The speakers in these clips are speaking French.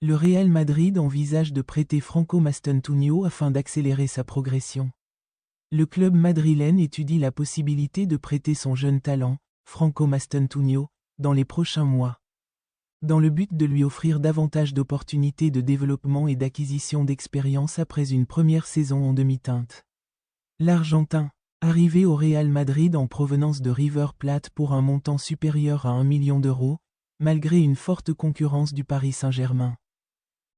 Le Real Madrid envisage de prêter Franco Mastantuono afin d'accélérer sa progression. Le club madrilène étudie la possibilité de prêter son jeune talent, Franco Mastantuono, dans les prochains mois, dans le but de lui offrir davantage d'opportunités de développement et d'acquisition d'expérience après une première saison en demi-teinte. L'Argentin, arrivé au Real Madrid en provenance de River Plate pour un montant supérieur à 1 million d'euros, malgré une forte concurrence du Paris Saint-Germain,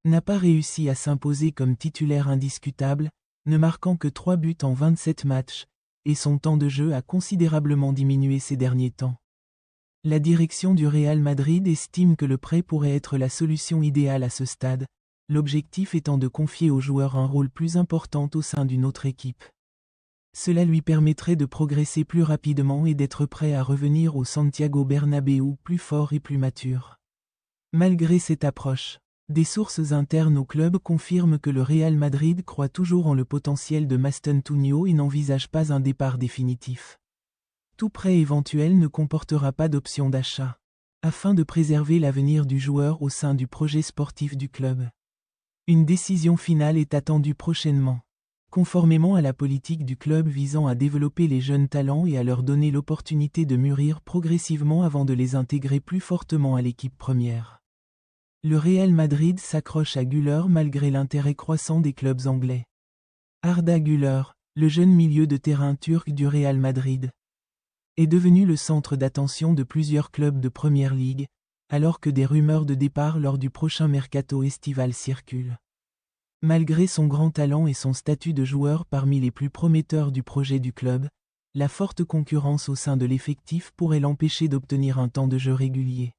n'a pas réussi à s'imposer comme titulaire indiscutable, ne marquant que 3 buts en 27 matchs, et son temps de jeu a considérablement diminué ces derniers temps. La direction du Real Madrid estime que le prêt pourrait être la solution idéale à ce stade, l'objectif étant de confier au joueur un rôle plus important au sein d'une autre équipe. Cela lui permettrait de progresser plus rapidement et d'être prêt à revenir au Santiago Bernabéu plus fort et plus mature. Malgré cette approche, des sources internes au club confirment que le Real Madrid croit toujours en le potentiel de Mastantuono et n'envisage pas un départ définitif. Tout prêt éventuel ne comportera pas d'option d'achat, afin de préserver l'avenir du joueur au sein du projet sportif du club. Une décision finale est attendue prochainement, conformément à la politique du club visant à développer les jeunes talents et à leur donner l'opportunité de mûrir progressivement avant de les intégrer plus fortement à l'équipe première. Le Real Madrid s'accroche à Güler malgré l'intérêt croissant des clubs anglais. Arda Güler, le jeune milieu de terrain turc du Real Madrid, est devenu le centre d'attention de plusieurs clubs de Première Ligue, alors que des rumeurs de départ lors du prochain mercato estival circulent. Malgré son grand talent et son statut de joueur parmi les plus prometteurs du projet du club, la forte concurrence au sein de l'effectif pourrait l'empêcher d'obtenir un temps de jeu régulier,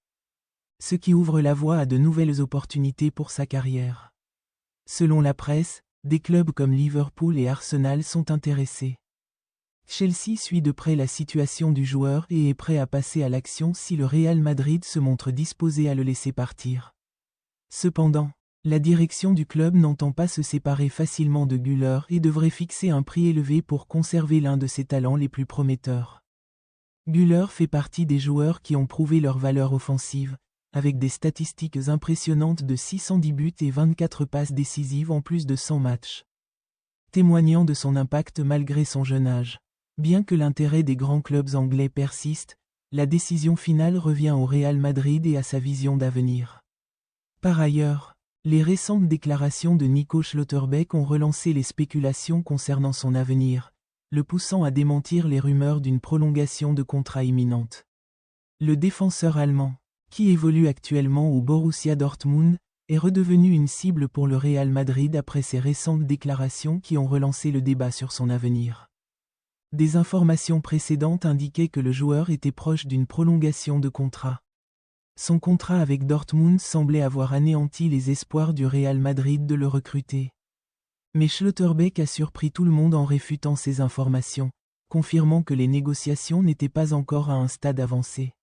ce qui ouvre la voie à de nouvelles opportunités pour sa carrière. Selon la presse, des clubs comme Liverpool et Arsenal sont intéressés. Chelsea suit de près la situation du joueur et est prêt à passer à l'action si le Real Madrid se montre disposé à le laisser partir. Cependant, la direction du club n'entend pas se séparer facilement de Güler et devrait fixer un prix élevé pour conserver l'un de ses talents les plus prometteurs. Güler fait partie des joueurs qui ont prouvé leur valeur offensive, avec des statistiques impressionnantes de 610 buts et 24 passes décisives en plus de 100 matchs, témoignant de son impact malgré son jeune âge. Bien que l'intérêt des grands clubs anglais persiste, la décision finale revient au Real Madrid et à sa vision d'avenir. Par ailleurs, les récentes déclarations de Nico Schlotterbeck ont relancé les spéculations concernant son avenir, le poussant à démentir les rumeurs d'une prolongation de contrat imminente. Le défenseur allemand, qui évolue actuellement au Borussia Dortmund, est redevenu une cible pour le Real Madrid après ses récentes déclarations qui ont relancé le débat sur son avenir. Des informations précédentes indiquaient que le joueur était proche d'une prolongation de contrat. Son contrat avec Dortmund semblait avoir anéanti les espoirs du Real Madrid de le recruter. Mais Schlotterbeck a surpris tout le monde en réfutant ces informations, confirmant que les négociations n'étaient pas encore à un stade avancé.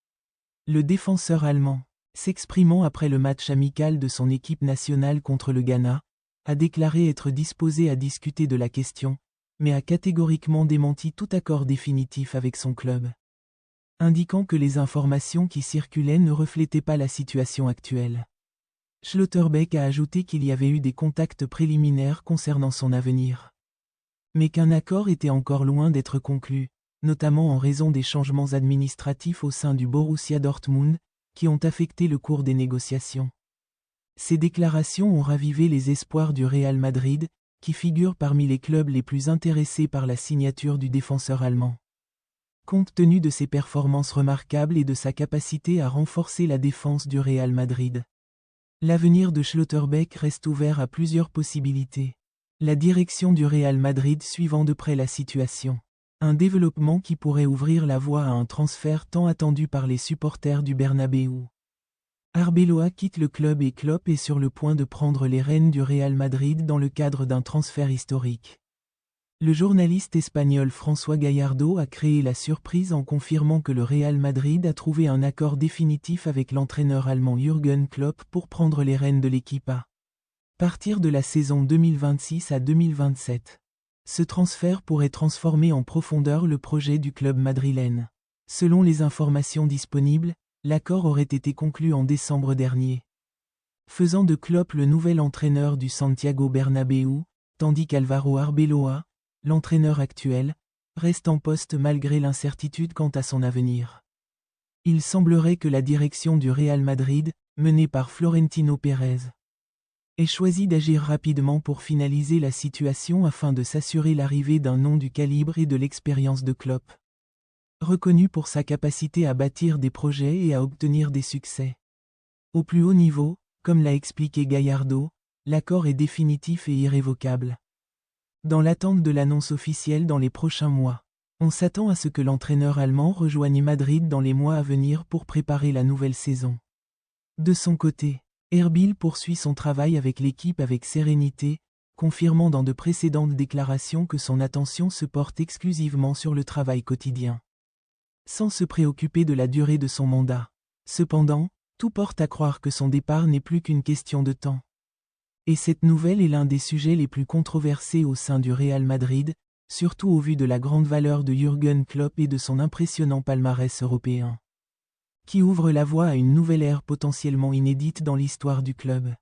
Le défenseur allemand, s'exprimant après le match amical de son équipe nationale contre le Ghana, a déclaré être disposé à discuter de la question, mais a catégoriquement démenti tout accord définitif avec son club, indiquant que les informations qui circulaient ne reflétaient pas la situation actuelle. Schlotterbeck a ajouté qu'il y avait eu des contacts préliminaires concernant son avenir, mais qu'un accord était encore loin d'être conclu, notamment en raison des changements administratifs au sein du Borussia Dortmund, qui ont affecté le cours des négociations. Ces déclarations ont ravivé les espoirs du Real Madrid, qui figure parmi les clubs les plus intéressés par la signature du défenseur allemand. Compte tenu de ses performances remarquables et de sa capacité à renforcer la défense du Real Madrid, l'avenir de Schlotterbeck reste ouvert à plusieurs possibilités. La direction du Real Madrid suivant de près la situation. Un développement qui pourrait ouvrir la voie à un transfert tant attendu par les supporters du Bernabéu. Arbeloa quitte le club et Klopp est sur le point de prendre les rênes du Real Madrid dans le cadre d'un transfert historique. Le journaliste espagnol François Gallardo a créé la surprise en confirmant que le Real Madrid a trouvé un accord définitif avec l'entraîneur allemand Jürgen Klopp pour prendre les rênes de l'équipe à partir de la saison 2026 à 2027. Ce transfert pourrait transformer en profondeur le projet du club madrilène. Selon les informations disponibles, l'accord aurait été conclu en décembre dernier. faisant de Klopp le nouvel entraîneur du Santiago Bernabéu, tandis qu'Álvaro Arbeloa, l'entraîneur actuel, reste en poste malgré l'incertitude quant à son avenir. Il semblerait que la direction du Real Madrid, menée par Florentino Pérez, ait choisi d'agir rapidement pour finaliser la situation afin de s'assurer l'arrivée d'un nom du calibre et de l'expérience de Klopp, reconnu pour sa capacité à bâtir des projets et à obtenir des succès. Au plus haut niveau, comme l'a expliqué Gallardo, l'accord est définitif et irrévocable. Dans l'attente de l'annonce officielle dans les prochains mois, on s'attend à ce que l'entraîneur allemand rejoigne Madrid dans les mois à venir pour préparer la nouvelle saison. De son côté, Erbil poursuit son travail avec l'équipe avec sérénité, confirmant dans de précédentes déclarations que son attention se porte exclusivement sur le travail quotidien, sans se préoccuper de la durée de son mandat. Cependant, tout porte à croire que son départ n'est plus qu'une question de temps. Et cette nouvelle est l'un des sujets les plus controversés au sein du Real Madrid, surtout au vu de la grande valeur de Jürgen Klopp et de son impressionnant palmarès européen, qui ouvre la voie à une nouvelle ère potentiellement inédite dans l'histoire du club.